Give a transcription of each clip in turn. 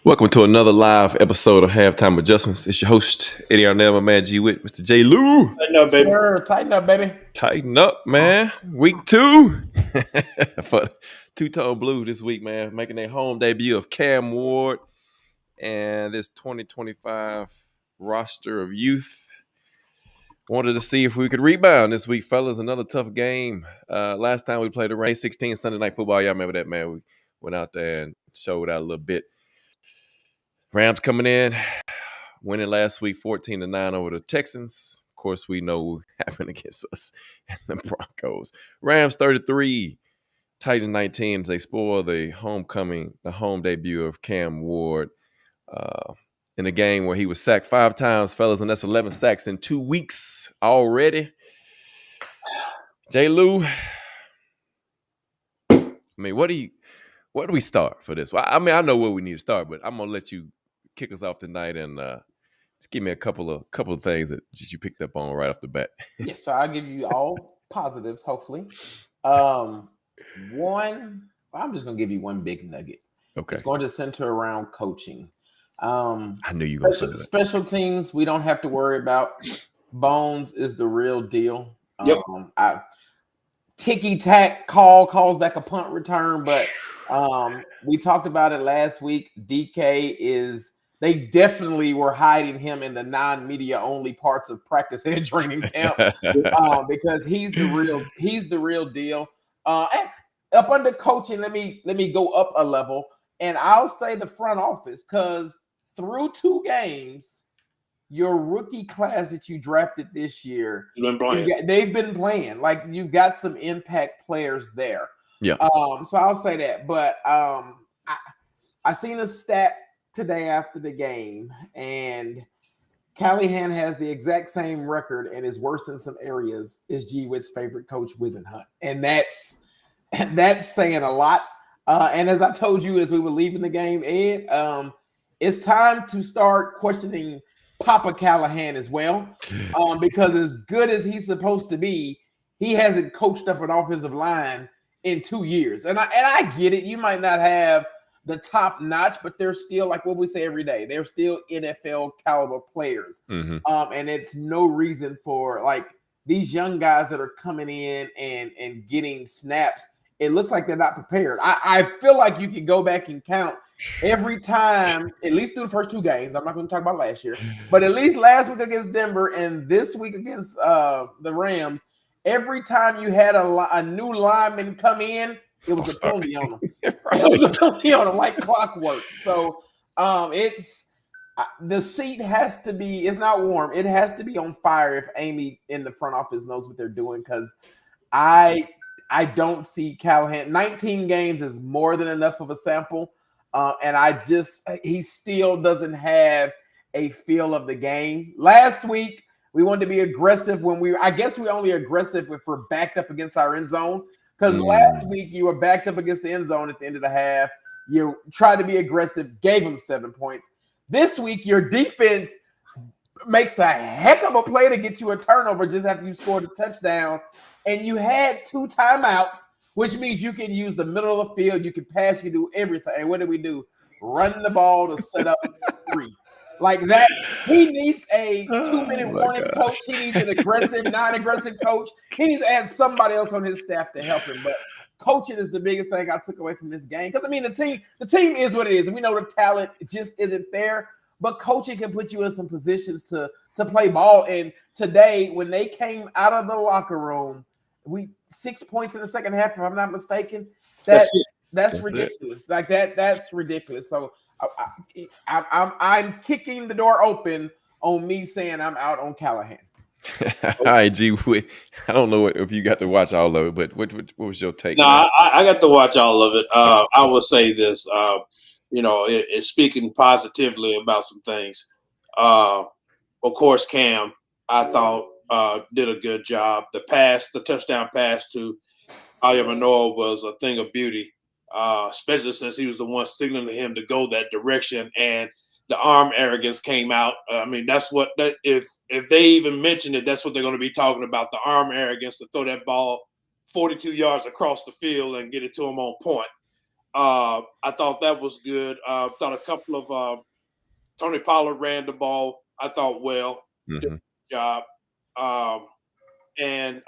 Welcome to another live episode of Halftime Adjustments. It's your host, Eddie Arnell, my man G Witt, Mr. J. Lou. Tighten up, baby. Sir, tighten up, baby. Tighten up, man. Week 2 for Two-Tone Blue this week, man. Making their home debut of Cam Ward and this 2025 roster of youth. Wanted to see if we could rebound this week, fellas. Another tough game. Last time we played the Rain 16 Sunday Night Football. Y'all remember that, man? We went out there and showed out a little bit. Rams coming in, winning last week 14-9 over the Texans. Of course, we know what happened against us and the Broncos. Rams 33, Titans 19 as they spoil the home debut of Cam Ward in a game where he was sacked 5 times, fellas, and that's 11 sacks in 2 weeks already. J. Lou, I mean, where do we start for this? Well, I mean, I know where we need to start, but I'm gonna let you kick us off tonight and just give me a couple of things that you picked up on right off the bat. Yes, so I'll give you all positives, hopefully. One, I'm just gonna give you one big nugget. Okay. It's going to center around coaching. I knew you were going to say that. Special teams, we don't have to worry about. Bones is the real deal. Yep. Ticky-tack calls back a punt return, but we talked about it last week. DK they definitely were hiding him in the non-media only parts of practice and training camp because he's the real deal. And up under coaching, let me go up a level, and I'll say the front office, because through 2 games, your rookie class that you drafted this year, they've been playing. Like, you've got some impact players there. Yeah. So I'll say that. But I seen a stat today after the game, and Callahan has the exact same record and is worse in some areas as G Witt's favorite coach, Whisenhunt. And that's saying a lot. And as I told you as we were leaving the game, Ed, it's time to start questioning Papa Callahan as well, because as good as he's supposed to be, he hasn't coached up an offensive line in 2 years. And I get it. You might not have the top notch, but they're still, like what we say every day, they're still NFL caliber players. Mm-hmm. And it's no reason for, like, these young guys that are coming in and getting snaps. It looks like they're not prepared. I feel like you can go back and count every time, at least through the first 2 games. I'm not going to talk about last year, but at least last week against Denver and this week against the Rams, every time you had a new lineman come in, it was a penalty on them. It was a penalty on them, like clockwork. So it's the seat has to be. It's not warm. It has to be on fire if Amy in the front office knows what they're doing. Because I don't see Callahan. 19 games is more than enough of a sample, and he still doesn't have a feel of the game. Last week we wanted to be aggressive I guess we're only aggressive if we're backed up against our end zone. Because last week you were backed up against the end zone at the end of the half. You tried to be aggressive, gave them 7 points. This week your defense makes a heck of a play to get you a turnover just after you scored a touchdown. And you had 2 timeouts, which means you can use the middle of the field. You can pass, you can do everything. And what did we do? Run the ball to set up 3. Like that, he needs a 2-minute warning coach. He needs an aggressive, non-aggressive coach. He needs to add somebody else on his staff to help him. But coaching is the biggest thing I took away from this game. Because, I mean, the team is what it is. And we know the talent just isn't there. But coaching can put you in some positions to play ball. And today, when they came out of the locker room, 6 points in the second half, if I'm not mistaken. That's ridiculous. Like that's ridiculous. So I'm kicking the door open on me saying I'm out on Callahan. All right, G. I don't know if you got to watch all of it, but what was your take? No, I got to watch all of it. I will say this, it's speaking positively about some things. Of course, Cam, I thought did a good job. The touchdown pass to Aya Manoa was a thing of beauty. Especially since he was the one signaling him to go that direction, and the arm arrogance came out. I mean, that's what if they even mention it, that's what they're going to be talking about, the arm arrogance to throw that ball 42 yards across the field and get it to him on point. I thought that was good. Thought a couple of Tony Pollard ran the ball. I thought well, did a Mhm. good job. And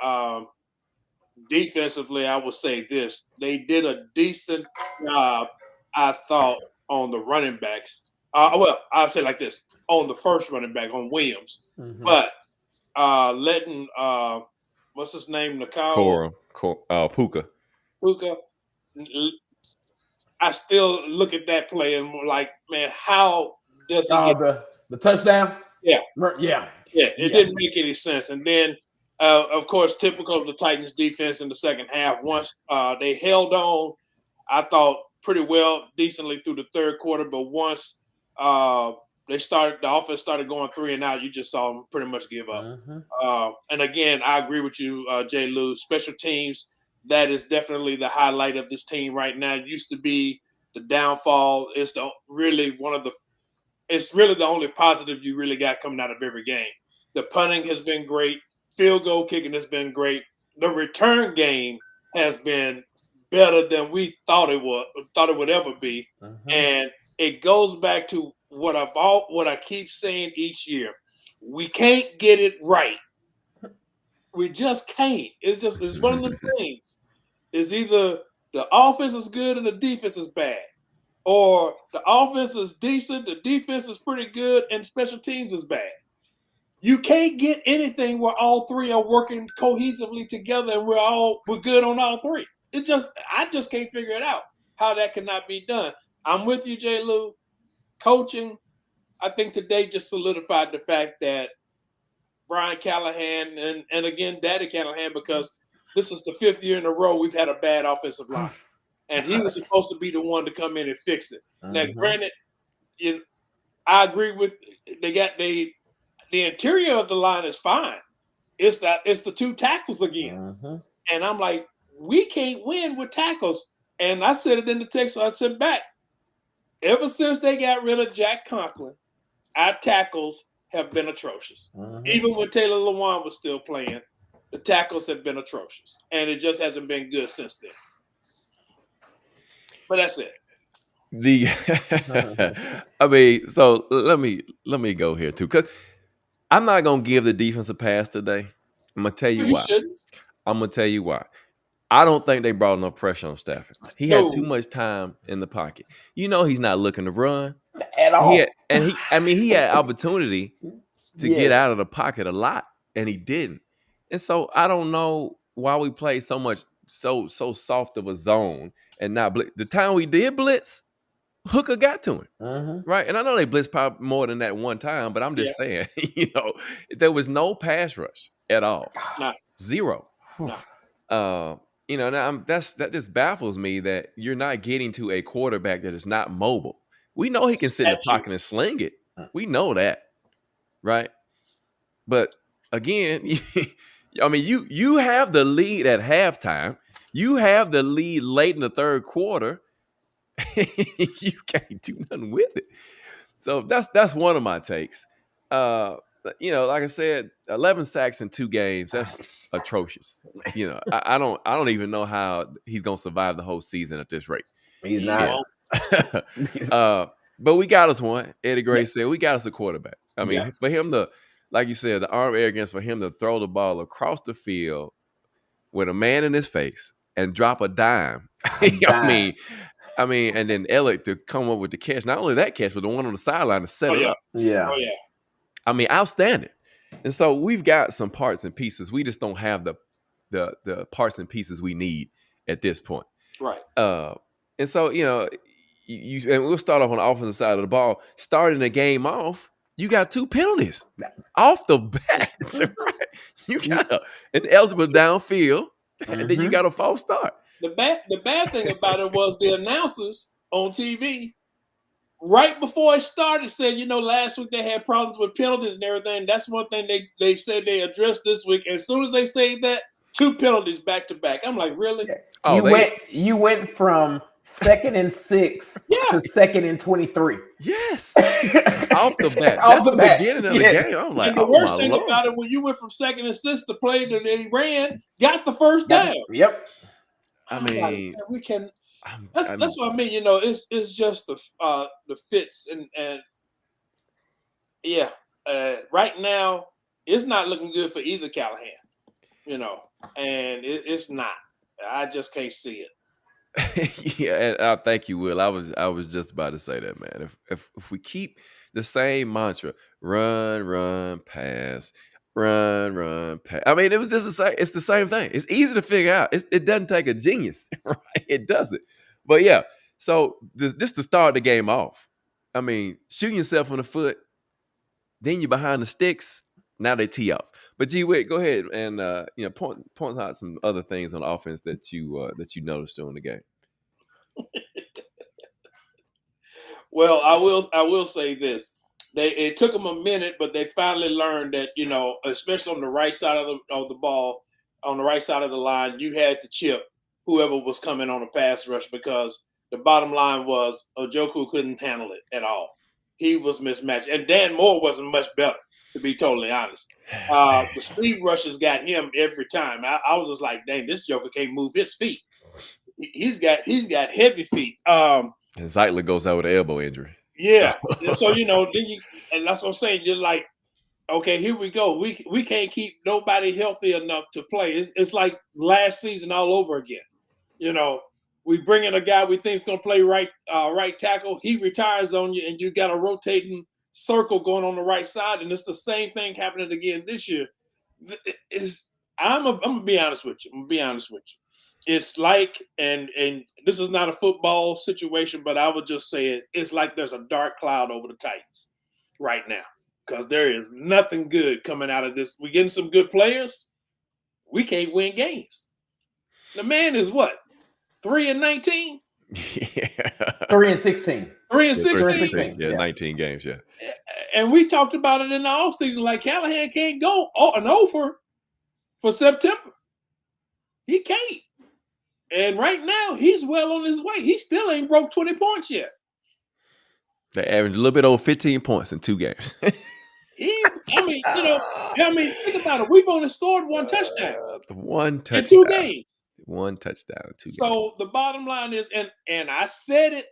defensively, I would say this: they did a decent job, I thought, on the running backs. Well, I'll say like this: on the first running back, on Williams, but letting what's his name, Nakao Puka. Puka. I still look at that play and I'm like, man, how does he get the touchdown? Yeah. Yeah. It didn't make any sense. And then, of course, typical of the Titans defense in the second half. Once they held on, I thought pretty well, decently through the third quarter. But once the offense started going 3 and out, you just saw them pretty much give up. And again, I agree with you, Jay Lou. Special teams, that is definitely the highlight of this team right now. It used to be the downfall. It's really the only positive you really got coming out of every game. The punting has been great. Field goal kicking has been great. The return game has been better than we thought it would ever be. And it goes back to what I keep saying each year. We can't get it right. We just can't. It's one of the things. It's either the offense is good and the defense is bad. Or the offense is decent, the defense is pretty good, and special teams is bad. You can't get anything where all three are working cohesively together and we're good on all three. I just can't figure it out how that cannot be done. I'm with you, J. Lou. Coaching, I think today just solidified the fact that Brian Callahan and again Daddy Callahan, because this is the 5th year in a row we've had a bad offensive line. And he was supposed to be the one to come in and fix it. Now, granted, I agree with the interior of the line is fine. It's the 2 tackles again. And I'm like, we can't win with tackles. And I said it in the text, so I said back. Ever since they got rid of Jack Conklin, our tackles have been atrocious. Even when Taylor Lewan was still playing, the tackles have been atrocious. And it just hasn't been good since then. But that's it. I mean, so let me go here too, because I'm not gonna give the defense a pass today. I'm gonna tell you why. I'm gonna tell you why. I don't think they brought enough pressure on Stafford. He had too much time in the pocket. He's not looking to run at all. He had opportunity to get out of the pocket a lot, and he didn't. And so I don't know why we play so much so soft of a zone and not blitz. The time we did blitz, Hooker got to him, right? And I know they blitzed probably more than that one time, but I'm just saying, there was no pass rush at all, zero. Now that just baffles me that you're not getting to a quarterback that is not mobile. We know he can sit in the pocket and sling it. We know that, right? But again, I mean, you have the lead at halftime. You have the lead late in the third quarter. You can't do nothing with it. So that's one of my takes. Like I said, 11 sacks in 2 games. That's atrocious. I don't even know how he's gonna survive the whole season at this rate. He's not. But we got us one. Eddie Gray said we got us a quarterback. I mean, for him to, like you said, the arm arrogance for him to throw the ball across the field with a man in his face and drop a dime. I mean, and then Elliott to come up with the catch. Not only that catch, but the one on the sideline to set it up. Yeah. Oh, yeah. I mean, outstanding. And so we've got some parts and pieces. We just don't have the parts and pieces we need at this point. Right. And so, and we'll start off on the offensive side of the ball. Starting the game off, you got 2 penalties off the bat. Right? You got an eligible downfield, and then you got a false start. The bad thing about it was the announcers on TV right before it started said, last week they had problems with penalties and everything. That's one thing they said they addressed this week. As soon as they say that, 2 penalties back to back. I'm like, really? You went from 2nd and 6 to 2nd and 23. Yes, off the bat. That's the beginning of the game. I'm like, and the worst thing about it, when you went from 2nd and 6 to play that they ran, got the first down. Yep. I mean, we can. That's what I mean. You know, it's just the fits and yeah. Right now, it's not looking good for either Callahan. You know, and it's not. I just can't see it. Yeah, and I thank you, Will. I was just about to say that, man. If we keep the same mantra, run, pass, run, pass. I mean, it was just the same. It's the same thing. It's easy to figure out. It doesn't take a genius, right? It doesn't. But yeah, so just to start the game off. I mean, shooting yourself in the foot, then you're behind the sticks. Now they tee off. But G Wick, go ahead and point out some other things on offense that you noticed during the game. Well, I will say this. It took them a minute, but they finally learned that, you know, especially on the right side of the ball, on the right side of the line, you had to chip whoever was coming on a pass rush, because the bottom line was Ojukwu couldn't handle it at all. He was mismatched. And Dan Moore wasn't much better, to be totally honest. The speed rushes got him every time. I was just like, dang, this joker can't move his feet. He's got heavy feet. And Zeitler goes out with an elbow injury. Yeah. So you know, and that's what I'm saying. You're like, okay, here we go. We can't keep nobody healthy enough to play. It's like last season all over again. You know, we bring in a guy we think is going to play right tackle. He retires on you, and you got a rotating circle going on the right side, and it's the same thing happening again this year. I'm gonna be honest with you. It's like, and this is not a football situation, but I would just say it's like there's a dark cloud over the Titans right now, because there is nothing good coming out of this. We're getting some good players. We can't win games. The man is what? 3-19? Yeah. 3-16. 3-16? Yeah, 19 games, yeah. And we talked about it in the offseason, like Callahan can't go an offer for September. He can't. And right now, he's well on his way. He still ain't broke 20 points yet. They averaged a little bit over 15 points in 2 games. Think about it. We've only scored one touchdown. One touchdown. In 2 games. One touchdown in 2 games. So the bottom line is, and I said it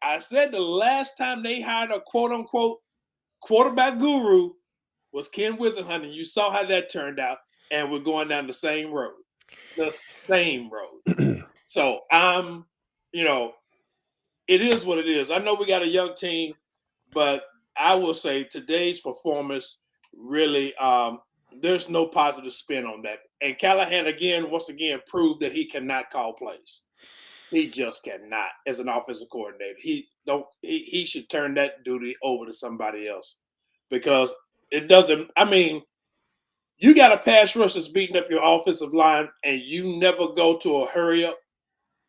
I said the last time they hired a quote unquote quarterback guru was Ken Whisenhunt. You saw how that turned out, and we're going down the same road. The same road. So it is what it is. I know we got a young team, but I will say today's performance really, there's no positive spin on that. And Callahan once again proved that he cannot call plays. He just cannot as an offensive coordinator. He should turn that duty over to somebody else, because it doesn't. I mean, you got a pass rush that's beating up your offensive line, and you never go to a hurry up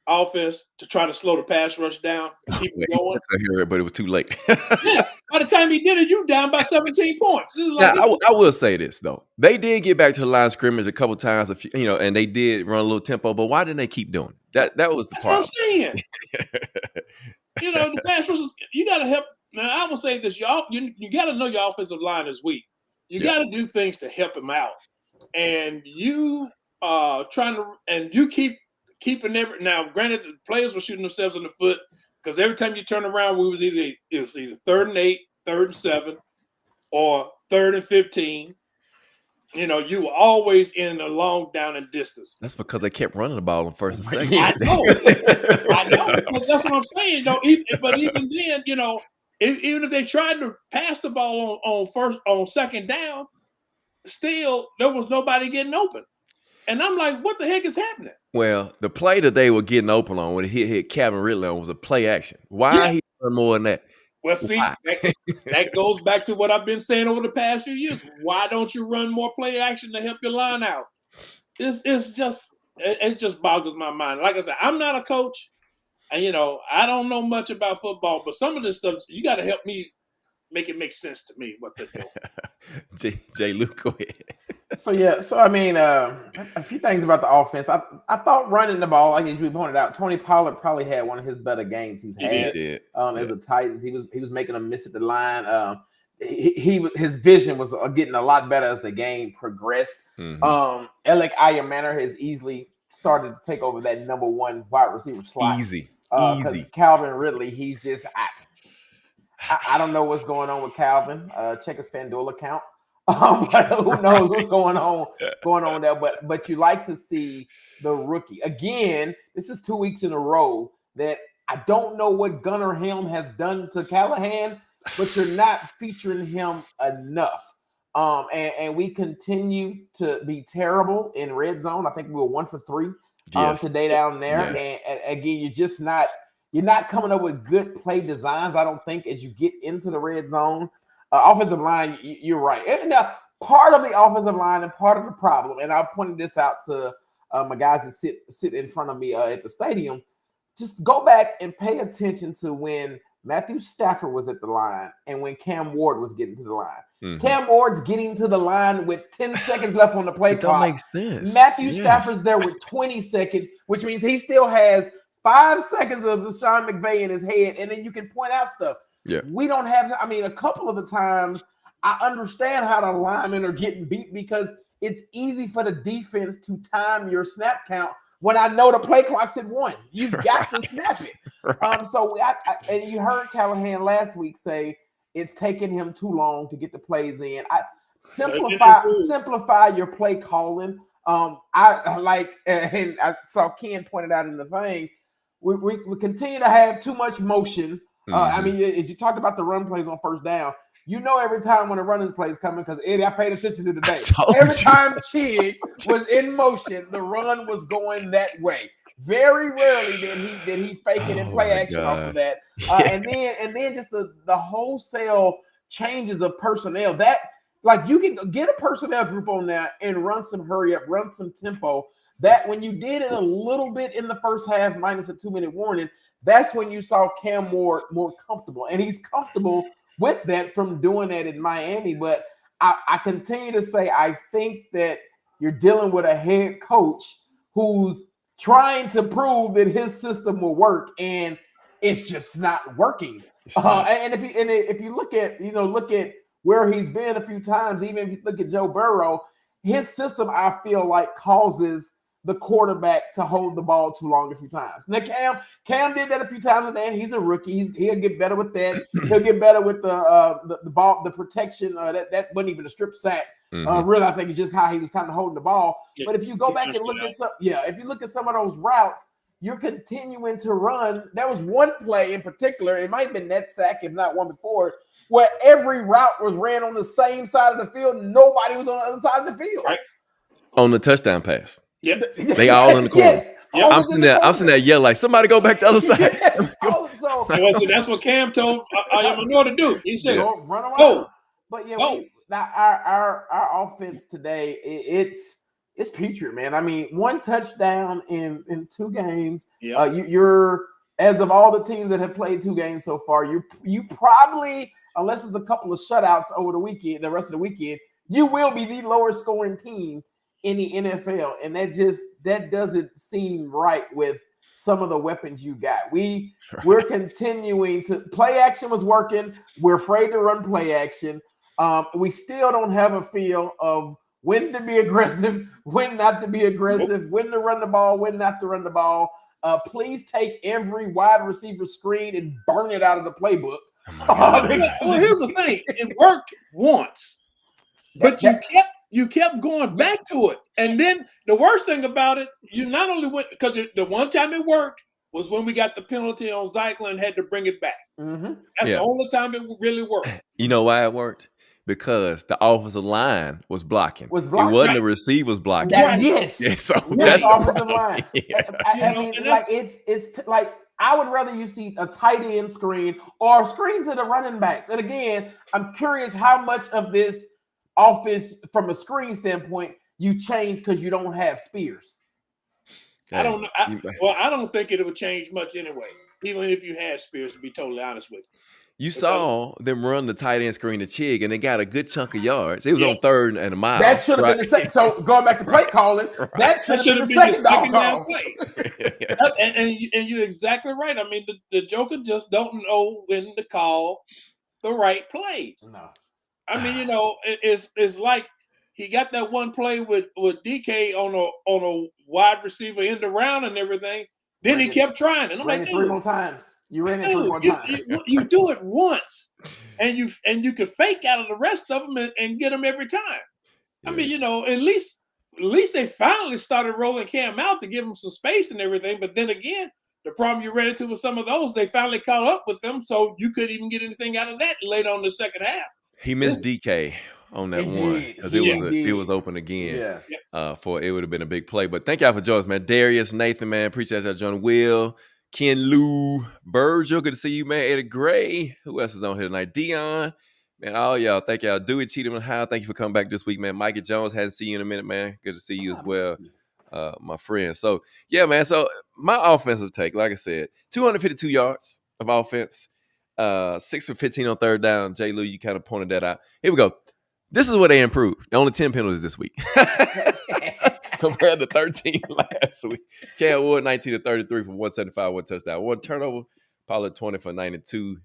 offense to try to slow the pass rush down and keep it going. But it was too late. Yeah, by the time he did it, you down by 17 points. Now, I will say this though: they did get back to the line of scrimmage a couple times, and they did run a little tempo. But why didn't they keep doing it? That was the problem. That's what I'm saying. The pass rush, you got to help. Now, I will say this: you got to know your offensive line is weak. You got to do things to help him out, and you keep keeping now. Granted, the players were shooting themselves in the foot, because every time you turn around, it was either 3rd and 8, 3rd and 7, or 3rd and 15. You were always in a long down and distance. That's because they kept running the ball on 1st and 2nd. I know. That's what I'm saying. But even then, even if they tried to pass the ball on 2nd down, still there was nobody getting open. And I'm like, what the heck is happening? Well, the play that they were getting open on when he hit Calvin Ridley on was a play action. Why he done more than that? Well, see, that goes back to what I've been saying over the past few years. Why don't you run more play action to help your line out? It just boggles my mind. Like I said, I'm not a coach, and I don't know much about football, but some of this stuff you got to help me make it make sense to me what they're doing. Jay Luke, go ahead. So I mean, a few things about the offense. I thought running the ball, like as we pointed out, Tony Pollard probably had one of his better games he's had as a Titans. He was making a miss at the line. His vision was getting a lot better as the game progressed. Mm-hmm. Alec Ayermanner has easily started to take over that number one wide receiver slot. Easy. Because Calvin Ridley, he's just I don't know what's going on with Calvin. Check his FanDuel account. But who knows what's going on there? But you like to see the rookie again. This is 2 weeks in a row that I don't know what Gunnar Helm has done to Callahan, but you're not featuring him enough. And we continue to be terrible in red zone. I think we were 1 for 3 today down there. Yes. And again, you're not coming up with good play designs, I don't think, as you get into the red zone. Offensive line, you're right. And now, part of the offensive line and part of the problem, and I pointed this out to my guys that sit in front of me at the stadium, just go back and pay attention to when Matthew Stafford was at the line and when Cam Ward was getting to the line. Mm-hmm. Cam Ward's getting to the line with 10 seconds left on the play clock. That makes sense. Matthew Stafford's there with 20 seconds, which means he still has 5 seconds of the Sean McVay in his head, and then you can point out stuff. Yeah, we don't have. I mean, a couple of the times I understand how the linemen are getting beat because it's easy for the defense to time your snap count when I know the play clock's at 1. You've got to snap it. Right. So and you heard Callahan last week say it's taking him too long to get the plays in. Simplify your play calling. I like, and I saw Ken pointed out in the thing. We continue to have too much motion. I mean, as you talked about the run plays on first down, you know every time when a running play is coming, because Eddie, I paid attention to today. Every time Chig was in motion, the run was going that way. Very rarely did he fake it and play action off of that. And then just the wholesale changes of personnel. That, like, you can get a personnel group on there and run some hurry up, run some tempo. That when you did it a little bit in the first half, minus a 2-minute warning, that's when you saw Cam Ward more comfortable. And he's comfortable with that from doing that in Miami. But I continue to say I think that you're dealing with a head coach who's trying to prove that his system will work, and it's just not working. And if you look at where he's been a few times, even if you look at Joe Burrow, his system, I feel like, causes the quarterback to hold the ball too long a few times. Now, Cam did that a few times, and he's a rookie. He'll get better with that. He'll get better with the ball, the protection. That wasn't even a strip sack. Really, I think it's just how he was kind of holding the ball. But if you go back and look at some of those routes, you're continuing to run. There was one play in particular. It might have been that sack, if not one before it, where every route was ran on the same side of the field. Nobody was on the other side of the field. Right. On the touchdown pass. Yep. They all in the corner. Yes. Yep. I'm sitting there yelling like, somebody go back to the other side. Yes. So that's what Cam told Ayamano to do. He said, run around. Go. But our offense today, it's putrid, man. I mean, 1 touchdown in 2 games. Yep. You're, as of all the teams that have played 2 games so far, you probably, unless it's a couple of shutouts over the weekend, the rest of the weekend, you will be the lowest scoring team in the NFL, and that doesn't seem right with some of the weapons you got. We're continuing to play action was working. We're afraid to run play action. We still don't have a feel of when to be aggressive, when not to be aggressive, when to run the ball, when not to run the ball. Please take every wide receiver screen and burn it out of the playbook. Well, here's the thing: it worked once, but you kept going back to it. And then the worst thing about it, you not only went, because the one time it worked was when we got the penalty on Zyklin and had to bring it back. Mm-hmm. That's the only time it really worked. You know why it worked? Because the offensive line was blocking. It wasn't the receivers blocking. Yes. Yeah, so that's the offensive line. Yeah. I mean, like it's like I would rather you see a tight end screen or a screen to the running backs. And again, I'm curious how much of this offense from a screen standpoint you change because you don't have Spears. I don't know. I don't think it would change much anyway, even if you had Spears, to be totally honest with you. You saw them run the tight end screen to Chig, and they got a good chunk of yards. It was on 3rd and a mile. That should have been the second. So going back to play calling, that should have been the second down play. and you're exactly right. I mean, the Joker just don't know when to call the right plays. No. I mean, it's like he got that one play with DK on a wide receiver end around and everything. Then he kept trying, and I'm like, three more times. You ran it 3 more times. You do it once, and you could fake out of the rest of them and get them every time. I mean, at least they finally started rolling Cam out to give him some space and everything. But then again, the problem you ran into with some of those, they finally caught up with them, so you couldn't even get anything out of that late on the second half. He missed DK on that one because it was open again. Yeah. For it would have been a big play. But thank y'all for joining us, man. Darius, Nathan, man, appreciate y'all joining. Will, Ken Lou, Virgil, good to see you, man. Eddie Gray, who else is on here tonight? Dion, man, all y'all, thank y'all. Dewey, Cheatham, and Howe, thank you for coming back this week, man. Mikey Jones, hadn't seen you in a minute, man. Good to see you as well, my friend. So, yeah, man, so my offensive take, like I said, 252 yards of offense, 6 for 15 on third down. Jay Lou, you kind of pointed that out. Here we go. This is where they improved. Only 10 penalties this week. Compared to 13 last week. Cam Ward, 19 to 33 for 175, 1 touchdown, 1 turnover. Pollard, 20 for 92.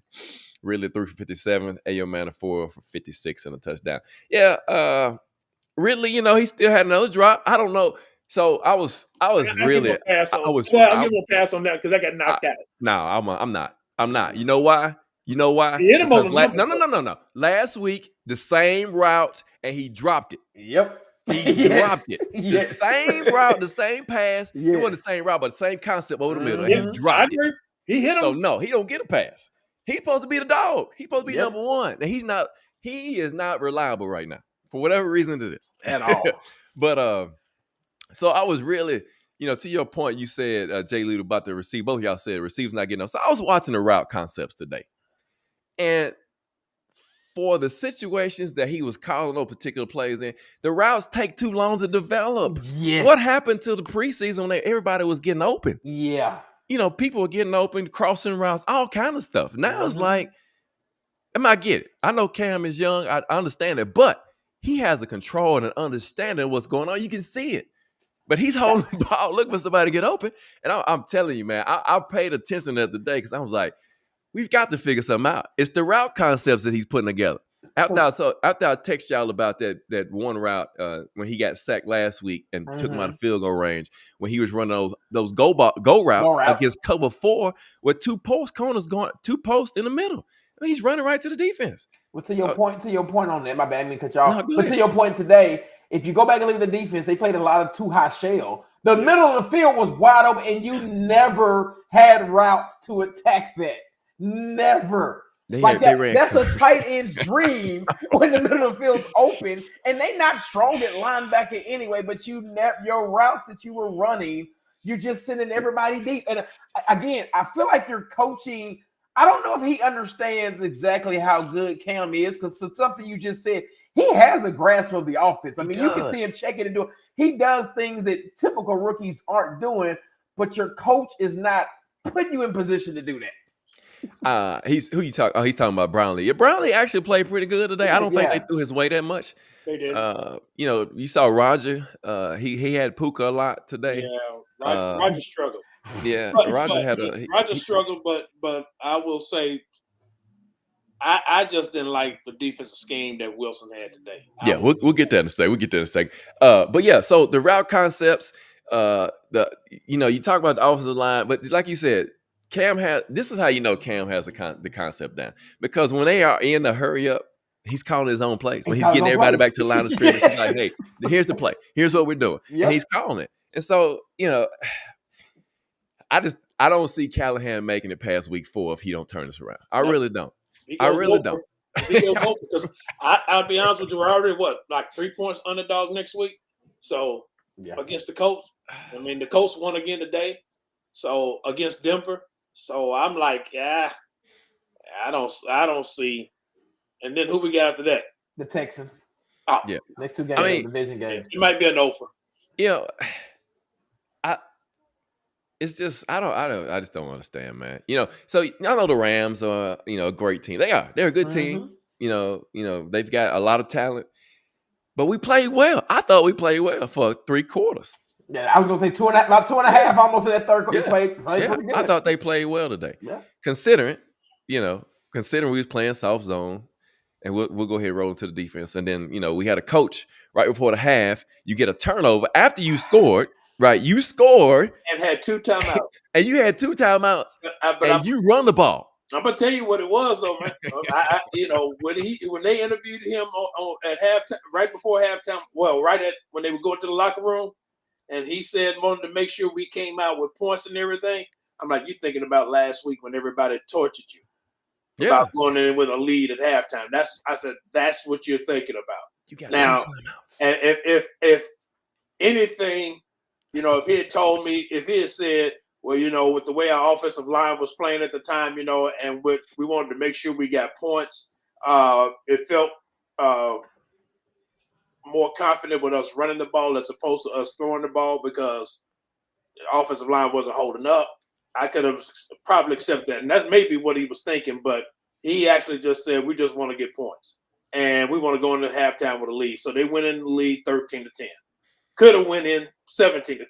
Ridley, 3 for 57. Ayo Manor, 4 for 56 and a touchdown. Yeah, Ridley, he still had another drop. I don't know. So I was really. I'll give him a pass on that because I got knocked out. No, I'm not. You know why? He hit him on the No. Last week, the same route, and he dropped it. Yep. He dropped it. The same route, the same pass. It wasn't the same route, but the same concept over the middle. And he dropped it. He hit him. So no, he don't get a pass. He's supposed to be the dog. He's supposed to be number one. And he's not. He is not reliable right now for whatever reason it is at all. But so I was really, to your point, you said Jay Lute about the receiver. Both of y'all said receivers not getting up. So I was watching the route concepts today, and for the situations that he was calling those particular plays in, the routes take too long to develop. Yes. What happened to the preseason when everybody was getting open? Yeah. People were getting open, crossing routes, all kind of stuff. Now it's like, I get it. I know Cam is young. I understand it. But he has the control and an understanding of what's going on. You can see it. But he's holding the ball, looking for somebody to get open. And I'm telling you, man, I paid attention the other day because I was like, we've got to figure something out. It's the route concepts that he's putting together. After I text y'all about that one route when he got sacked last week and took him out of field goal range, when he was running those go routes against cover 4 with 2 post corners going, 2 posts in the middle. I mean, he's running right to the defense. Well, to your point on that, my bad, I mean, cut y'all. No, but to your point today, if you go back and look at the defense, they played a lot of too high shell. The middle of the field was wide open, and you never had routes to attack that. Never. That's a tight end's dream when the middle of the field's open, and they not strong at linebacker anyway. But your routes that you were running, you're just sending everybody deep. And again, I feel like you're coaching. I don't know if he understands exactly how good Cam is because something you just said. He has a grasp of the offense. I mean, you can see him check it and do it. He does things that typical rookies aren't doing, but your coach is not putting you in position to do that. He's talking about Brownlee. Yeah, Brownlee actually played pretty good today. I don't think they threw his way that much. They did. You saw Roger. He had Puka a lot today. Yeah, Roger struggled. Yeah, Roger struggled, but I will say I just didn't like the defensive scheme that Wilson had today. We'll get that in a second. But yeah, so the route concepts, you talk about the offensive line, but like you said, this is how you know Cam has the concept down. Because when they are in the hurry up, he's calling his own plays. When he's getting everybody back to the line of scrimmage, he's like, hey, here's the play. Here's what we're doing. Yep. And he's calling it. And so, I don't see Callahan making it past week 4 if he don't turn this around. I really don't. I really don't. Because I'll be honest with you, we're already like 3 points underdog next week. So against the Colts, I mean the Colts won again today. So against Denver. So I'm like, I don't see. And then who we got after that? The Texans. Oh, yeah. Next 2 games, division games. It might be an offer. It's just I just don't understand, man. So I know the Rams are a great team. They're a good team. They've got a lot of talent, but we played well. I thought we played well for 3 quarters. Yeah, I was gonna say 2.5, about 2.5, almost in that third quarter. Played pretty good. I thought they played well today. Yeah, considering we was playing soft zone, And we'll go ahead and roll into the defense. And then, we had a coach right before the half. You get a turnover after you scored, right? You scored and had 2 timeouts. And you had 2 timeouts. But you run the ball. I'm gonna tell you what it was, though, man. When they interviewed him at halftime, right before halftime, when they were going to the locker room, and he said wanted to make sure we came out with points and everything. I'm like, you thinking about last week when everybody tortured you about going in with a lead at halftime. I said that's what you're thinking about. You got now, 2 timeouts. And if anything, if he had told me, if he had said, well, with the way our offensive line was playing at the time, and we wanted to make sure we got points, it felt more confident with us running the ball as opposed to us throwing the ball because the offensive line wasn't holding up. I could have probably accepted that. And that's maybe what he was thinking, but he actually just said, we just want to get points. And we want to go into halftime with a lead. So they went in the lead 13-10. Could have went in 17-10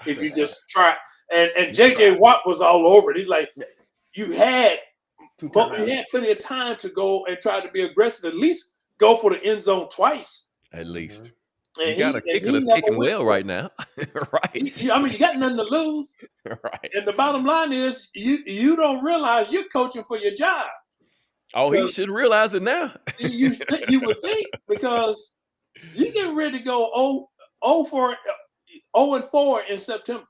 if you just try. And J.J. Watt was all over it. He's like, you had plenty of time to go and try to be aggressive. At least go for the end zone twice. At least. And you got a kicker that's kicking well right now. Right. You got nothing to lose. Right. And the bottom line is you don't realize you're coaching for your job. Oh, he should realize it now. you would think, because you get ready to go 0-4 in September.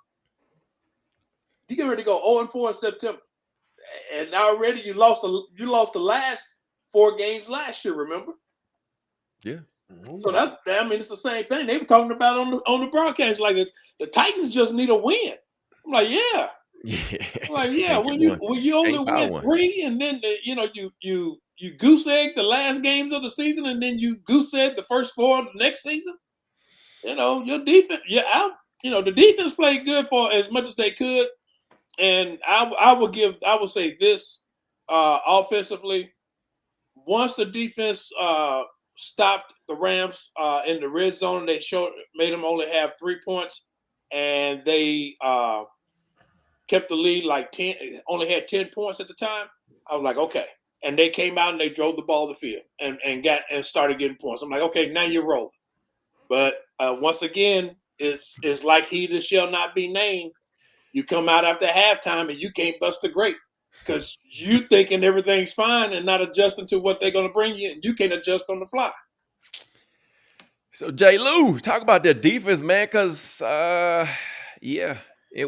You get ready to go 0-4 in September. And already you lost the last 4 games last year, remember? Yeah. So it's the same thing. They were talking about on the broadcast, like the Titans just need a win. I'm like, yeah. I'm like, yeah, when you only win 3 and then you goose egg the last games of the season and then you goose egg the first 4 of the next season, your defense, the defense played good for as much as they could. And I would say this offensively, once the defense stopped the Rams in the red zone, they made them only have 3 points, and they kept the lead like 10, only had 10 points at the time. I was like, okay. And they came out and they drove the ball to the field and started getting points. I'm like, okay, now you're rolling. But once again, it's like he that shall not be named. You come out after halftime and you can't bust a grape because you thinking everything's fine and not adjusting to what they're going to bring you, and you can't adjust on the fly. So, J. Lou, talk about that defense, man, because, it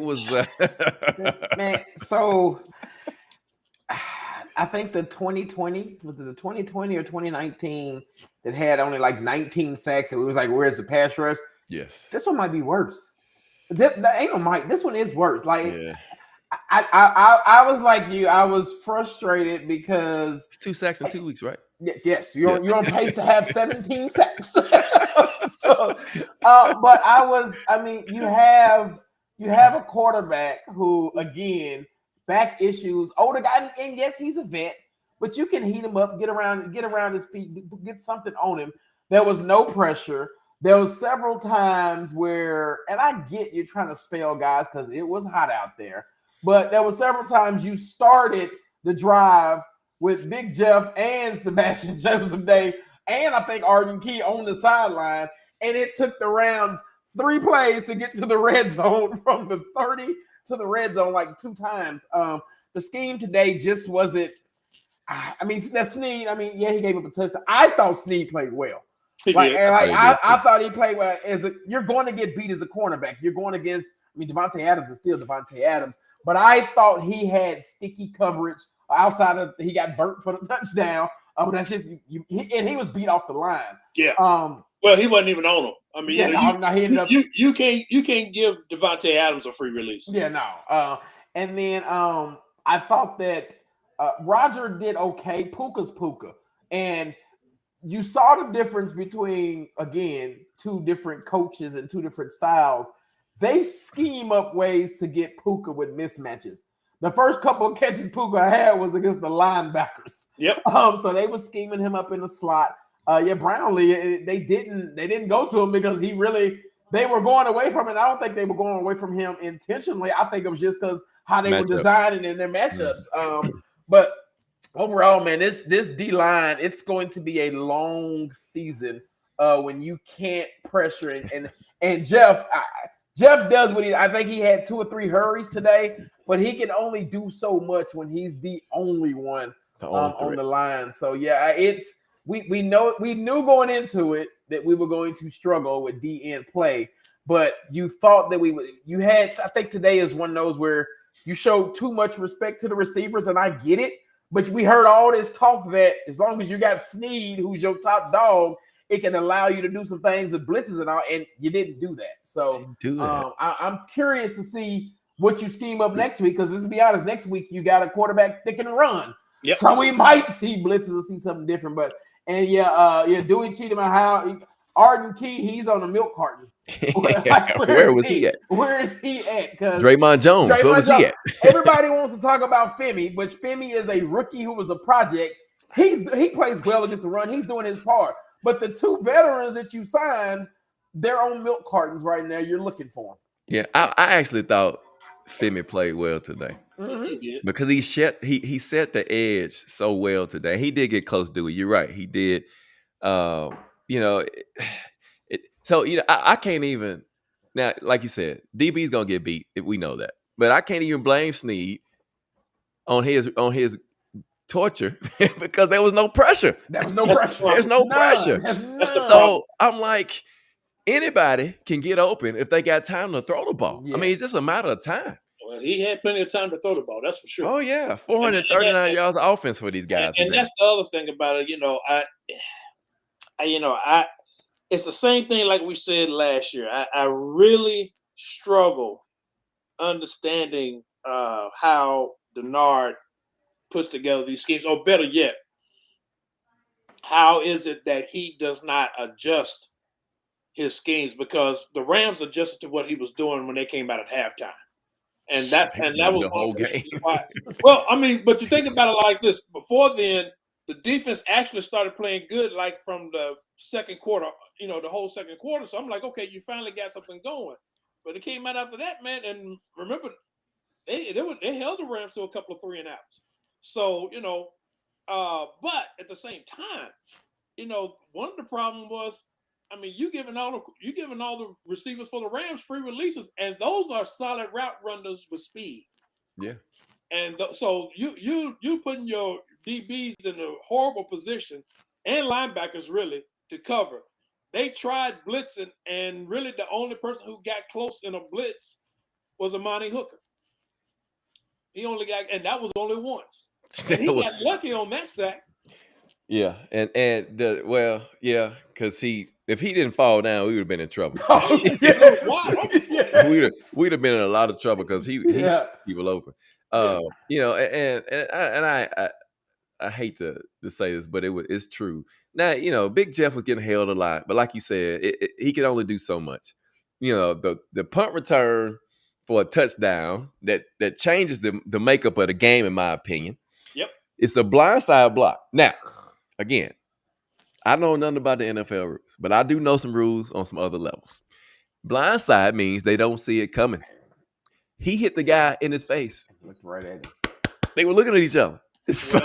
was. Man, so I think the 2020, was it the 2020 or 2019 that had only like 19 sacks, and it was like, where's the pass rush? Yes. This one might be worse. This one is worse. Like, yeah. I was like you. I was frustrated because it's 2 sacks in 2 weeks, right? Yes, you're on pace to have 17 sacks. But you have a quarterback who, again, back issues, older guy, and yes, he's a vet, but you can heat him up, get around his feet, get something on him. There was no pressure. There was several times where, and I get you're trying to spell guys because it was hot out there, but there were several times you started the drive with Big Jeff and Sebastian Joseph Day, and I think Arden Key on the sideline, and it took the Rams 3 plays to get to the red zone, from the 30 to the red zone like 2 times. The scheme today just wasn't. Snead. He gave up a touchdown. I thought Snead played well. I thought he played well. You're going to get beat as a cornerback. You're going against. Devontae Adams is still Devontae Adams, but I thought he had sticky coverage outside of. He got burnt for the touchdown. That's just and he was beat off the line. Yeah. Well, he wasn't even on him. He ended up. You can't give Devontae Adams a free release. Yeah, no. And then I thought that Roger did okay. Puka's Puka, and you saw the difference between, again, 2 different coaches and 2 different styles. They scheme up ways to get Puka with mismatches. The first couple of catches Puka had was against the linebackers. Yep. So they were scheming him up in the slot. Brownlee, they didn't go to him because they were going away from it. I don't think they were going away from him intentionally. I think it was just because how they were designing in their matchups. But Overall, man, this D line, it's going to be a long season when you can't pressure and Jeff does what I think he had 2 or 3 hurries today, but he can only do so much when he's the only one on the line. So yeah, it's we knew going into it that we were going to struggle with DN play, but you thought that I think today is one of those where you showed too much respect to the receivers, and I get it. But we heard all this talk that as long as you got Snead, who's your top dog, it can allow you to do some things with blitzes and all, and you didn't do that. So I'm curious to see what you scheme up next week, because let's be honest, next week you got a quarterback that can run. Yep. So we might see blitzes or see something different. But Dewey Cheatham and how Arden Key, he's on a milk carton. Where was he at? Where is he at? Because Draymond Jones, where was he at? Everybody wants to talk about Femi, but Femi is a rookie who was a project. He plays well against the run. He's doing his part. But the 2 veterans that you signed, they're on milk cartons right now. You're looking for them. Yeah, I actually thought Femi played well today. Mm-hmm. Because he set the edge so well today. He did get close, Dewey. You're right. He did. I can't even now, like you said, DB's gonna get beat if we know that. But I can't even blame Snead on his torture because there was no pressure. There was no pressure. There's no pressure. So I'm like, anybody can get open if they got time to throw the ball. Yeah. I mean, it's just a matter of time. Well, he had plenty of time to throw the ball. That's for sure. Oh yeah, 439 yards of offense for these guys. And that's the other thing about it. It's the same thing like we said last year. I really struggle understanding how Denard puts together these schemes, or better yet, how is it that he does not adjust his schemes? Because the Rams adjusted to what he was doing when they came out at halftime. And that was the whole game. Well, I mean, but you think about it like this. Before then, the defense actually started playing good, like from the second quarter, the whole second quarter. So I'm like, okay, you finally got something going. But it came out after that, man. And remember, they held the Rams to a couple of 3 and outs. So, but at the same time, one of the problems was, I mean, you giving all the receivers for the Rams free releases, and those are solid route runners with speed. Yeah. And so you putting your DBs in a horrible position, and linebackers really, to cover. They tried blitzing, and really the only person who got close in a blitz was Amani Hooker. He only got, and that was only once. And he got lucky on that sack. Yeah, because if he didn't fall down, we would have been in trouble. We'd have been in a lot of trouble because he people open. I hate to say this, but it's true. Now, Big Jeff was getting held a lot, but like you said, he could only do so much. The punt return for a touchdown that changes the makeup of the game, in my opinion. Yep, it's a blindside block. Now, again, I know nothing about the NFL rules, but I do know some rules on some other levels. Blindside means they don't see it coming. He hit the guy in his face. Looked right at him. They were looking at each other. So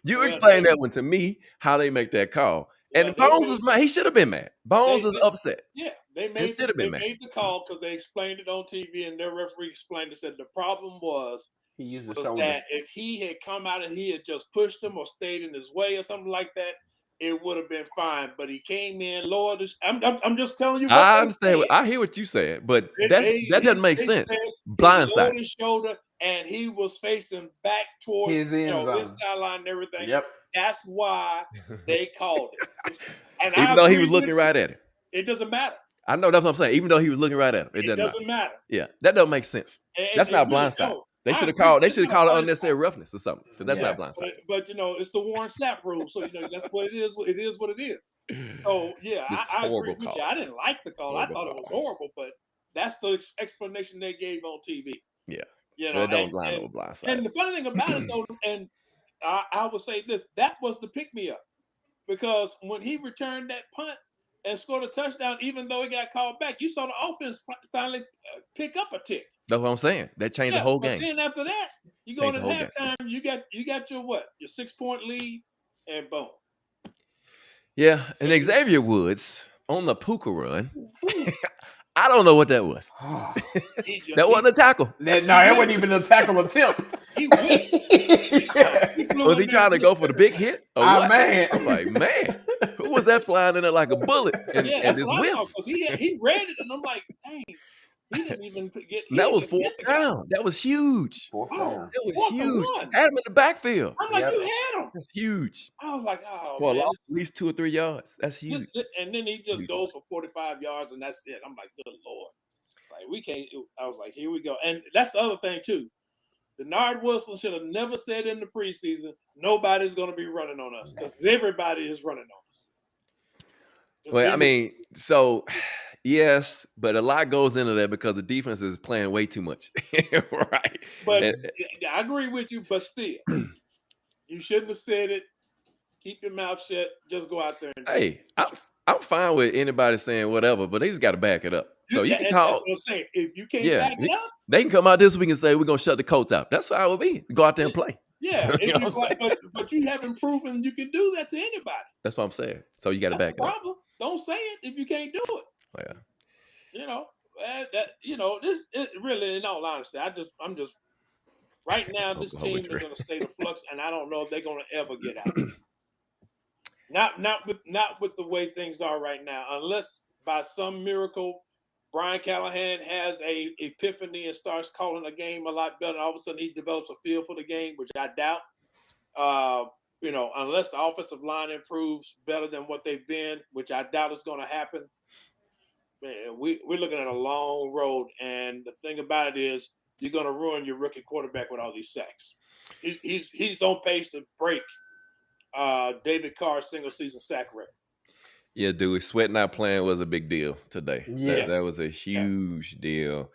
you explain that one to me, how they make that call. And Bones is mad. He should have been mad. Bones is upset. Yeah, they made the call because they explained it on TV, and their referee explained it. Said the problem was he used that if he had come out and he had just pushed him or stayed in his way or something like that, it would have been fine. But he came in, lowered his. I'm just telling you. I understand. I hear what you said, but that doesn't make sense. Blindside. His shoulder, and he was facing back towards his sideline and everything. Yep. That's why they called it. And even though he was looking right at it. It doesn't matter. I know, that's what I'm saying. Even though he was looking right at him, it doesn't matter. Yeah, that doesn't make sense. That's not blindside. They should have called. They should have called it unnecessary roughness or something. Because that's not blindside. But it's the Warren Sapp rule, so that's what it is. It is what it is. So I agree with you. I didn't like the call. I thought it was horrible, but that's the explanation they gave on TV. Yeah, they don't line up with blindside. And the funny thing about it, though, and I would say this: that was the pick me up, because when he returned that punt and scored a touchdown, even though he got called back, you saw the offense finally pick up a tick. That's what I'm saying. That changed the whole game. Then after that, You go Change in the at whole game. halftime, you got your what? Your 6-point lead, and boom. Yeah, and Xavier Woods on the Puka run. I don't know what that was. That wasn't a tackle. No, that wasn't even a tackle attempt. He Was he trying to go for the big hit? Or what? Man. I'm like, man, who was that flying in there like a bullet and that's this what I whip? thought, because he read it, and I'm like, dang, he didn't even get. That was fourth down. That was huge. Fourth Oh, down. That was fourth and huge. one. Had him in the backfield. I'm like, Yep. you had him. That's huge. I was like, oh For a man. loss of at least 2 or 3 yards. That's huge. And then he just goes for 45 yards, and that's it. I'm like, good Lord. Like, we can't. I was like, here we go. And that's the other thing, too. Denard Wilson should have never said in the preseason, nobody's going to be running on us, because everybody is running on us. Well, I mean, so yes, but a lot goes into that because the defense is playing way too much. Right. But I agree with you, but still, you shouldn't have said it. Keep your mouth shut. Just go out there and hey, I'm fine with anybody saying whatever, but they just got to back it up. So you can talk. That's what I'm saying. If you can't back it up, they can come out this week and say we're gonna shut the Colts out. That's how it would be. Go out there and play. Yeah, so, you know but you haven't proven you can do that to anybody. That's what I'm saying. So you got to back it up. Don't say it if you can't do it. Yeah. This it really, in all honesty, I'm just right now. This team is in a state of flux, and I don't know if they're going to ever get out. Not with the way things are right now, unless by some miracle Brian Callahan has a epiphany and starts calling a game a lot better. All of a sudden, he develops a feel for the game, which I doubt. Unless the offensive line improves better than what they've been, which I doubt is going to happen. Man, we're looking at a long road, and the thing about it is, you're going to ruin your rookie quarterback with all these sacks. He's on pace to break David Carr's single season sack record. Yeah, dude, Sweat not playing was a big deal today. Yes. That was a huge deal.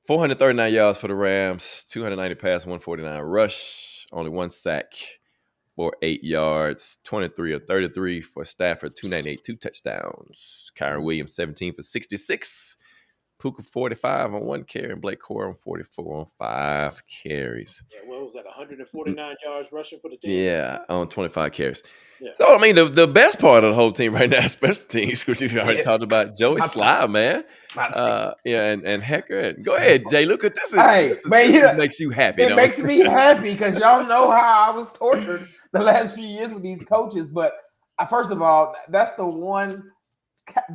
439 yards for the Rams, 290 pass, 149 rush, only 1 sack for 8 yards, 23 of 33 for Stafford, 298, 2 touchdowns. Kyron Williams, 17 for 66. Puka 45 on 1 carry, and Blake Corum on 44 on 5 carries. Yeah, what was that? 149 yards rushing for the team. Yeah, on 25 carries. Yeah. So I mean, the best part of the whole team right now is special teams, which we've already talked about. Joey Sly, man. And Hecker. Go ahead, Jay. Look at this. This makes you happy. It makes me happy because y'all know how I was tortured the last few years with these coaches. But first of all, that's the one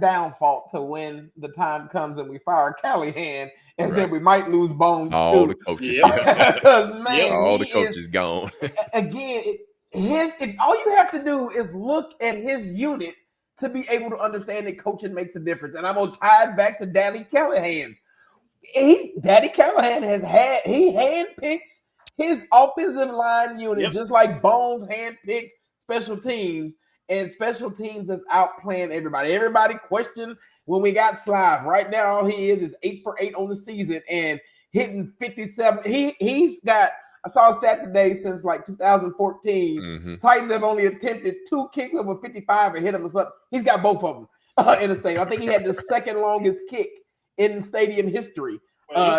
downfall to when the time comes and we fire Callahan, and then we might lose Bones all too. The coaches, all the coaches gone. Again, if all you have to do is look at his unit to be able to understand that coaching makes a difference. And I'm gonna tie it back to Daddy Callahan's. Daddy Callahan he handpicks his offensive line unit just like Bones handpicked special teams. And special teams is outplaying everybody. Everybody questioned when we got Slive. Right now, all he is 8 for 8 on the season and hitting 57. He's got, I saw a stat today, since like 2014, Titans have only attempted 2 kicks over 55 and hit him. He's got both of them in the stadium. I think he had the second longest kick in stadium history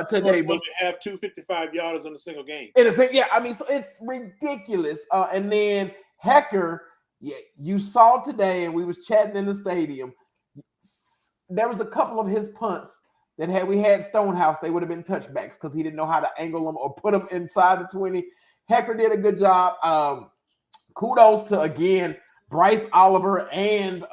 today. But to have 255 yards in a single game. So it's ridiculous. And then Hecker. Yeah, you saw today, and we was chatting in the stadium. There was a couple of his punts that had we had Stonehouse, they would have been touchbacks because he didn't know how to angle them or put them inside the 20. Hecker did a good job. Kudos to, again, Bryce Oliver and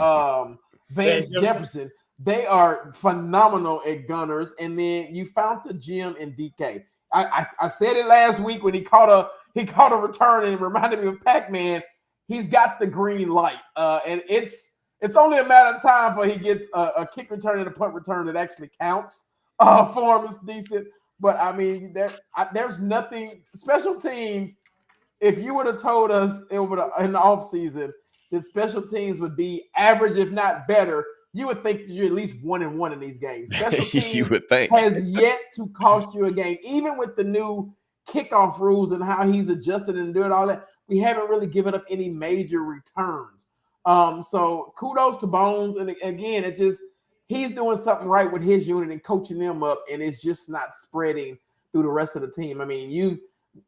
Vance Jefferson. They are phenomenal at gunners. And then you found the gem in DK. I said it last week when he caught a return, and it reminded me of Pac-Man. He's got the green light, and it's only a matter of time before he gets a kick return and a punt return that actually counts for him. It's decent, but I mean, there's nothing. Special teams, if you would have told us in the offseason that special teams would be average, if not better, you would think that you're at least 1-1 in these games. Special teams you would think has yet to cost you a game, even with the new kickoff rules and how he's adjusted and doing all that. We haven't really given up any major returns. So kudos to Bones. And again, he's doing something right with his unit and coaching them up, and it's just not spreading through the rest of the team. I mean,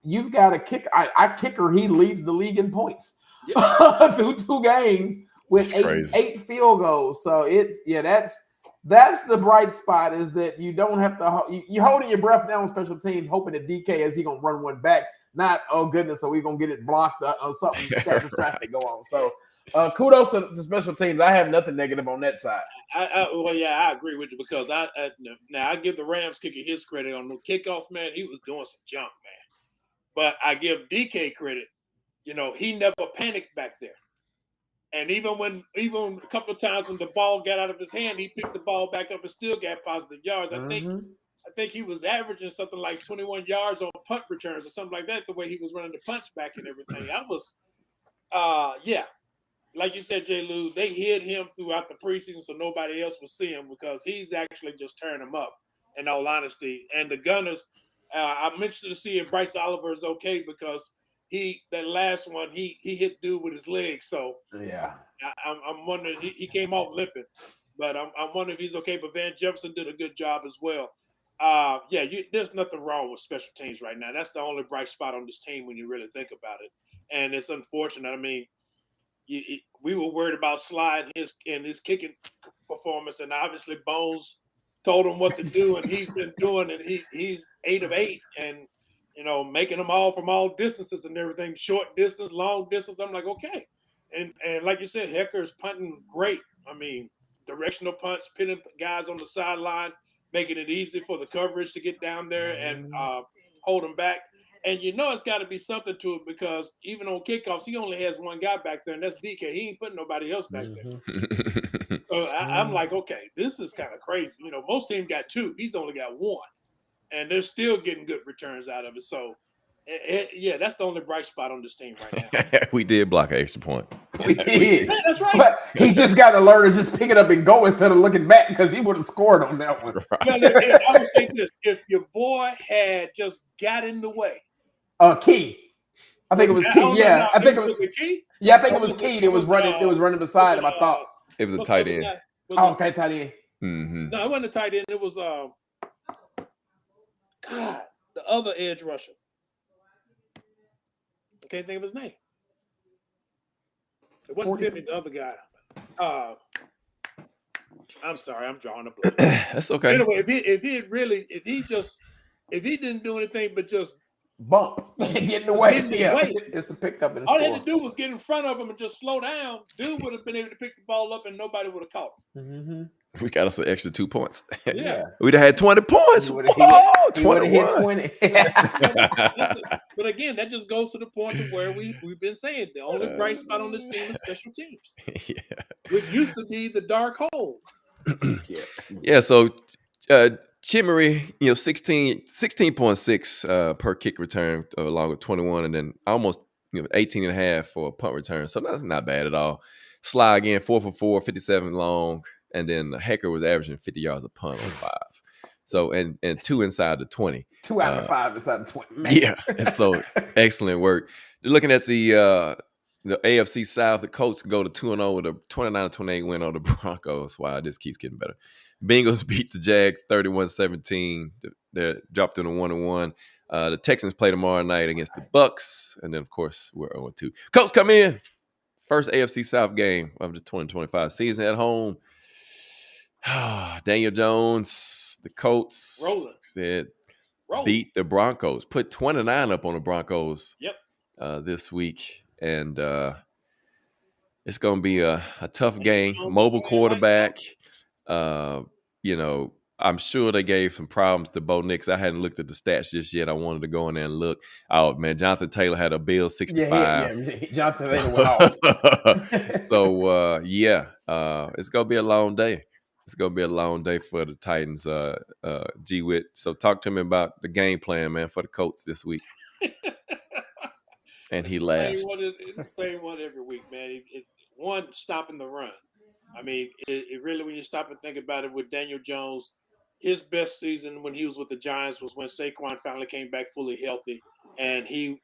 you've got a kicker. I kicker. He leads the league in points through 2 games with eight field goals. So that's the bright spot, is that you don't have to you holding your breath down on special teams, hoping that DK is he gonna run one back. Not, oh goodness, are we gonna get it blocked or something catastrophic go on? So kudos to special teams. I have nothing negative on that side. I agree with you, because now I give the Rams kicker his credit on the kickoffs, man. He was doing some junk, man. But I give DK credit. He never panicked back there. And even a couple of times when the ball got out of his hand, he picked the ball back up and still got positive yards. I think he was averaging something like 21 yards on punt returns or something like that, the way he was running the punts back and everything. I was, like you said, J. Lou, they hid him throughout the preseason so nobody else would see him, because he's actually just tearing them up, in all honesty. And the Gunners, I'm interested to see if Bryce Oliver is okay, because that last one, he hit dude with his leg. So yeah, I'm wondering, he came off limping, but I'm wondering if he's okay. But Van Jefferson did a good job as well. There's nothing wrong with special teams right now. That's the only bright spot on this team when you really think about it. And it's unfortunate. I mean, we were worried about Sly and his kicking performance, and obviously Bones told him what to do, and he's been doing it. He's 8 of 8, and making them all from all distances and everything, short distance, long distance. I'm like, okay. And like you said, Hecker's punting great. I mean, directional punts, pinning guys on the sideline, making it easy for the coverage to get down there and hold them back. And it's got to be something to it, because even on kickoffs, he only has one guy back there, and that's DK. He ain't putting nobody else back there. So I'm like, okay, this is kind of crazy. Most teams got 2. He's only got 1. And they're still getting good returns out of it. So, that's the only bright spot on this team right now. We did block an extra point. We did. Yeah, that's right. But he's just got to learn to just pick it up and go instead of looking back, because he would have scored on that one. Right. Well, I would say this: if your boy had just got in the way, Key. I think it was Key. Yeah, I think it was Key. Yeah, I think it was Key. It was running beside him. I thought it was a tight end. Okay, tight end. Mm-hmm. No, it wasn't a tight end. It was the other edge rusher. I can't think of his name. It wasn't Finney, the other guy. I'm sorry, I'm drawing a blank. That's okay. Anyway, if he didn't do anything but just bump, get in the way. It's a pickup. All he had to do was get in front of him and just slow down. Dude would have been able to pick the ball up, and nobody would have caught him. Mm-hmm. We got us an extra 2 points. Yeah, we'd have had 20 points. He would have hit 20. But again, that just goes to the point of where we've been saying the only bright spot on this team is special teams, which used to be the dark hole. Yeah. So Chimery, 16.6 per kick return, along with 21, and then almost 18.5 for a punt return. So that's not bad at all. Sly again, 4 for 4, 57 long, and then Hecker was averaging 50 yards a punt on 5. So and 2 inside the 20. 2 out of 5 inside the 20. Man. Yeah, and so excellent work. Looking at the AFC South, the Colts go to 2-0 with a 29-28 win on the Broncos. Wow, this keeps getting better. Bengals beat the Jags 31-17. They dropped in a 1-1. The Texans play tomorrow night against the Bucks, and then of course we're 0-2. Colts come in. First AFC South game of the 2025 season at home. Daniel Jones, the Colts beat the Broncos, put 29 up on the Broncos this week. And it's going to be a tough game. Mobile quarterback. I'm sure they gave some problems to Bo Nix. I hadn't looked at the stats just yet. I wanted to go in there and look. Oh, man, Jonathan Taylor had a Bill 65. Yeah. Jonathan Taylor went off. So, it's going to be a long day. It's going to be a long day for the Titans, G-Wit. So talk to me about the game plan, man, for the Colts this week. And he laughs. It's the same one every week, man. One, stopping the run. I mean, it really, when you stop and think about it, with Daniel Jones, his best season when he was with the Giants was when Saquon finally came back fully healthy, and he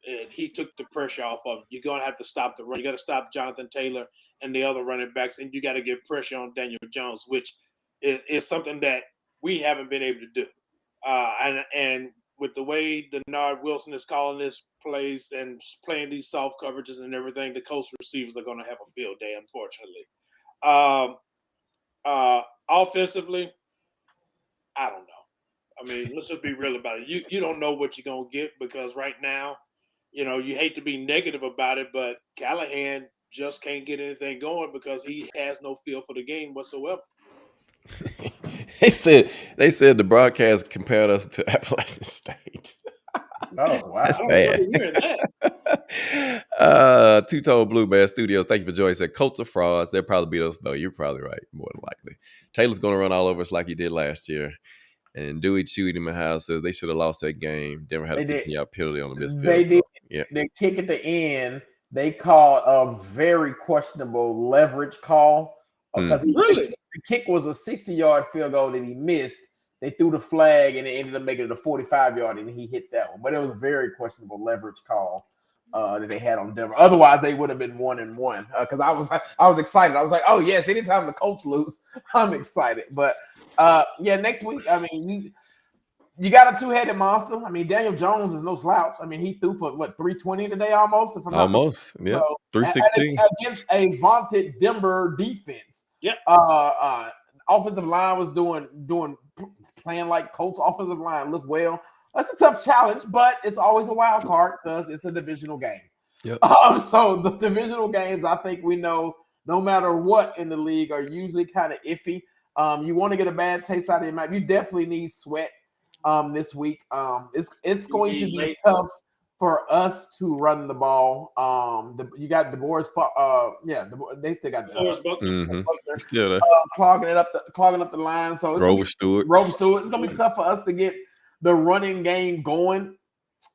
took the pressure off of him. You're going to have to stop the run. You got to stop Jonathan Taylor and the other running backs, and you got to get pressure on Daniel Jones, which is something that we haven't been able to do. And with the way Denard Wilson is calling this plays and playing these soft coverages and everything, the Colts receivers are going to have a field day, unfortunately. Offensively, I don't know. I mean, let's just be real about it. You don't know what you're going to get because right now, you hate to be negative about it, but Callahan just can't get anything going because he has no feel for the game whatsoever. They said the broadcast compared us to Appalachian State. Oh, wow. That's I sad. don't remember hearing that. Two-Tone Blue Man Studios. Thank you for joining. He said Colts are frauds. They'll probably beat us. No, you're probably right. More than likely. Taylor's going to run all over us like he did last year. And Dewey Chewed him in house says they should have lost that game. Denver had a 15-yard penalty on the missed field. They did. Yeah. The kick at the end, they called a very questionable leverage call because the kick was a 60-yard field goal that he missed. They threw the flag and it ended up making it a 45-yard and he hit that one. But it was a very questionable leverage call that they had on Denver. Otherwise, they would have been 1-1 because I was excited. I was like, oh yes, anytime the Colts lose, I'm excited. But next week, I mean, you got a two-headed monster. I mean, Daniel Jones is no slouch. I mean, he threw for 320 today almost. If I'm almost, yeah, so, 316 against a vaunted Denver defense. Yeah. Offensive line was playing like Colts offensive line looked well. That's a tough challenge, but it's always a wild card because it's a divisional game. Yep. So the divisional games, I think we know, no matter what in the league, are usually kind of iffy. You want to get a bad taste out of your mouth. You definitely need Sweat this week. It's going to be tough for us to run the ball. You got DeBoer's. They still got still clogging up the line. So it's Grover Stewart. It's gonna be tough for us to get the running game going.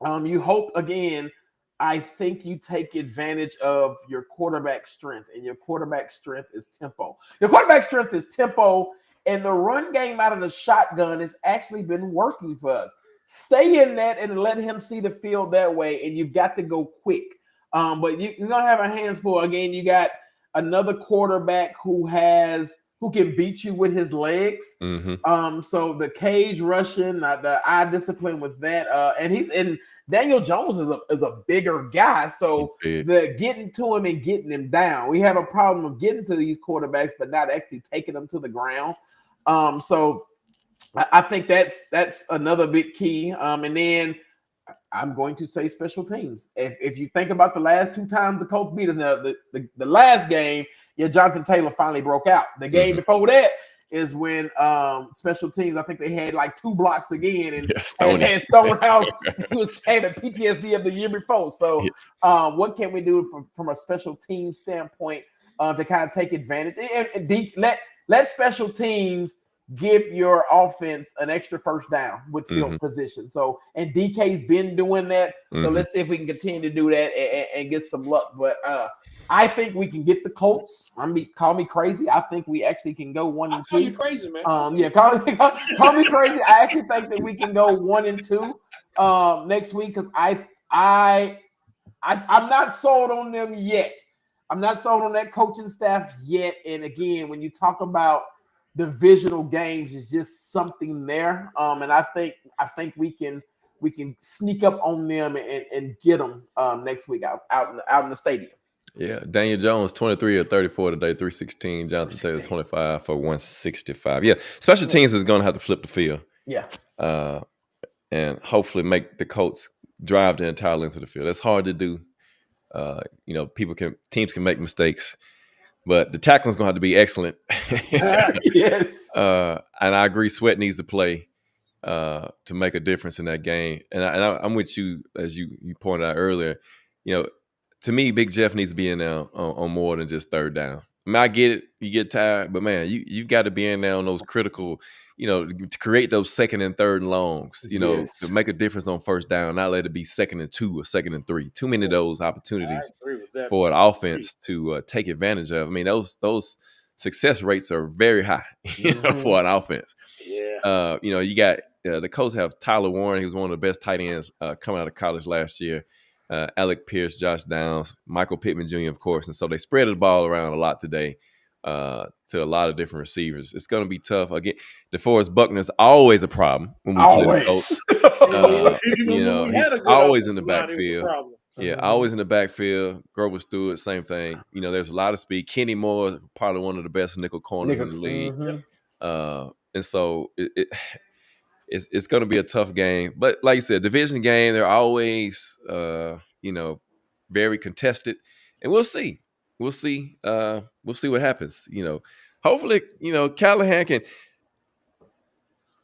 You hope again. I think you take advantage of your quarterback strength, and your quarterback strength is tempo. Your quarterback strength is tempo, and the run game out of the shotgun has actually been working for us. Stay in that and let him see the field that way, and you've got to go quick. But you're gonna have our hands full. Again, you got another quarterback who can beat you with his legs. Mm-hmm. So the cage rushing, the eye discipline with that, and Daniel Jones is a bigger guy, so the getting to him and getting him down. We have a problem of getting to these quarterbacks, but not actually taking them to the ground. So I think that's another big key. And then I'm going to say special teams. If you think about the last two times the Colts beat us, now the last game, Jonathan Taylor finally broke out. The game before that is when special teams, I think they had like 2 blocks again, and Stonehouse had a PTSD of the year before. So what can we do from a special team standpoint to kind of take advantage and let special teams give your offense an extra first down with field position. So, and DK's been doing that. So let's see if we can continue to do that and get some luck. But I think we can get the Colts. Call me crazy. I think we actually can go 1-2. Call you crazy, man. Call me crazy. I actually think that we can go 1-2 next week because I'm not sold on them yet. I'm not sold on that coaching staff yet. And again, when you talk about divisional games, is just something there. And I think we can sneak up on them and get them next week out in the stadium. Yeah, Daniel Jones, 23 of 34 today, 316. Jonathan Taylor, 25 for 165. Yeah, special teams is going to have to flip the field. Yeah. And hopefully make the Colts drive the entire length of the field. That's hard to do. Teams can make mistakes, but the tackling's going to have to be excellent. Yes. And I agree, Sweat needs to play to make a difference in that game. And I'm with you, as you pointed out earlier. To me, Big Jeff needs to be in there on more than just third down. I mean, I get it. You get tired, but man, you've got to be in there on those critical, to create those second and third and longs, Yes. to make a difference on first down, not let it be 2nd and 2 or 2nd and 3. Too many of those opportunities for an offense to take advantage of. I mean, those success rates are very high for an offense. Yeah. You got the Colts have Tyler Warren. He was one of the best tight ends coming out of college last year. Alec Pierce, Josh Downs, Michael Pittman Jr., of course. And so they spread the ball around a lot today. to a lot of different receivers. It's going to be tough. Again, DeForest Buckner's always a problem when we play the Colts. He's always in the backfield. Yeah, always in the backfield. Grover Stewart, same thing. There's a lot of speed. Kenny Moore, probably one of the best nickel corners in the league. And so it's going to be a tough game. But like you said, division game, they're always, very contested. And we'll see. We'll see what happens. Hopefully, Callahan can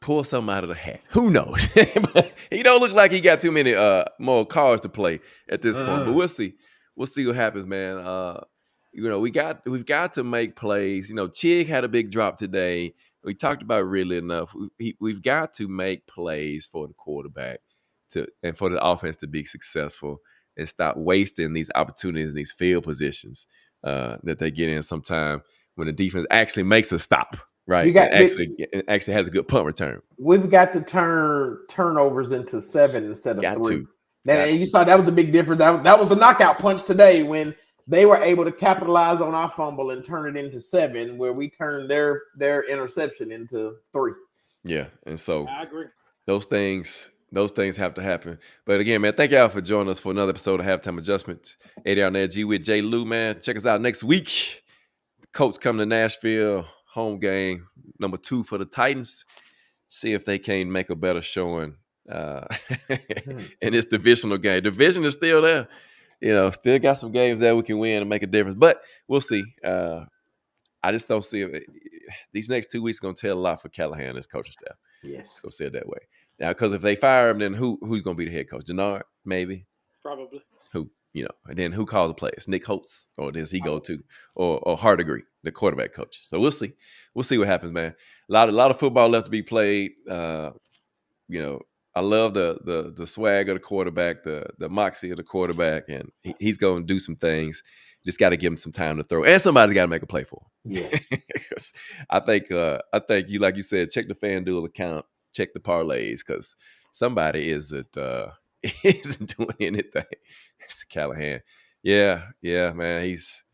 pull something out of the hat. Who knows? But he don't look like he got too many more cards to play at this point. But we'll see. We'll see what happens, man. We've got to make plays. Chig had a big drop today. We talked about Ridley enough. We've got to make plays for the quarterback and for the offense to be successful and stop wasting these opportunities in these field positions that they get in sometime when the defense actually makes a stop. Right. Actually has a good punt return. We've got to turn turnovers into 7 instead of 3. And you saw that was the big difference. That was the knockout punch today when they were able to capitalize on our fumble and turn it into 7, where we turned their interception into 3. Yeah. And so I agree. Those things have to happen. But again, man, thank y'all for joining us for another episode of Halftime Adjustment. Eddie Arnett, G with J. Lou, man. Check us out next week. The Colts come to Nashville. Home game, number 2 for the Titans. See if they can make a better showing in this divisional game. Division is still there. Still got some games that we can win and make a difference. But we'll see. I just don't see it. These next 2 weeks are going to tell a lot for Callahan and his coaching staff. Yes. Go say it that way. Now, because if they fire him, then who's going to be the head coach? Jannard, maybe? Probably. Who? And then who calls the plays? Nick Holtz, or does he go to, or Hardegree, the quarterback coach? So we'll see. We'll see what happens, man. A lot of football left to be played. I love the swag of the quarterback, the moxie of the quarterback, and he's going to do some things. Just got to give him some time to throw, and somebody's got to make a play for him. Yes. I think you, like you said, check the FanDuel account, check the parlays, because somebody isn't doing anything. It's Callahan. Yeah, man. He's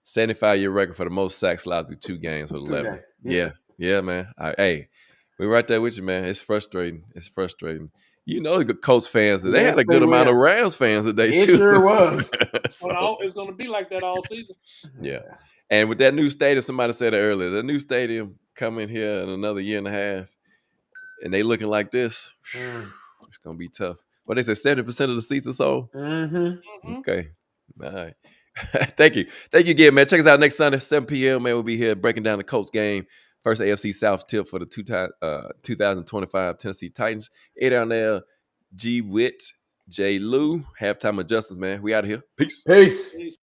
75-year record for the most sacks allowed through 2 games with 11. Yeah, man. Hey, we're right there with you, man. It's frustrating. The Colts fans, they had a good amount of Rams fans today, too. It sure was. It's going to be like that all season. Yeah. And with that new stadium, somebody said it earlier, the new stadium coming here in another year and a half, and they looking like this, it's going to be tough. What they say, 70% of the seats are sold? Mm-hmm. Okay. All right. Thank you again, man. Check us out next Sunday, 7 p.m., man. We'll be here breaking down the Colts game. First AFC South tip for the 2025 Tennessee Titans. Eddie Arnell, G. Witt, J. Lou. Halftime Adjustments, man. We out of here. Peace. Peace.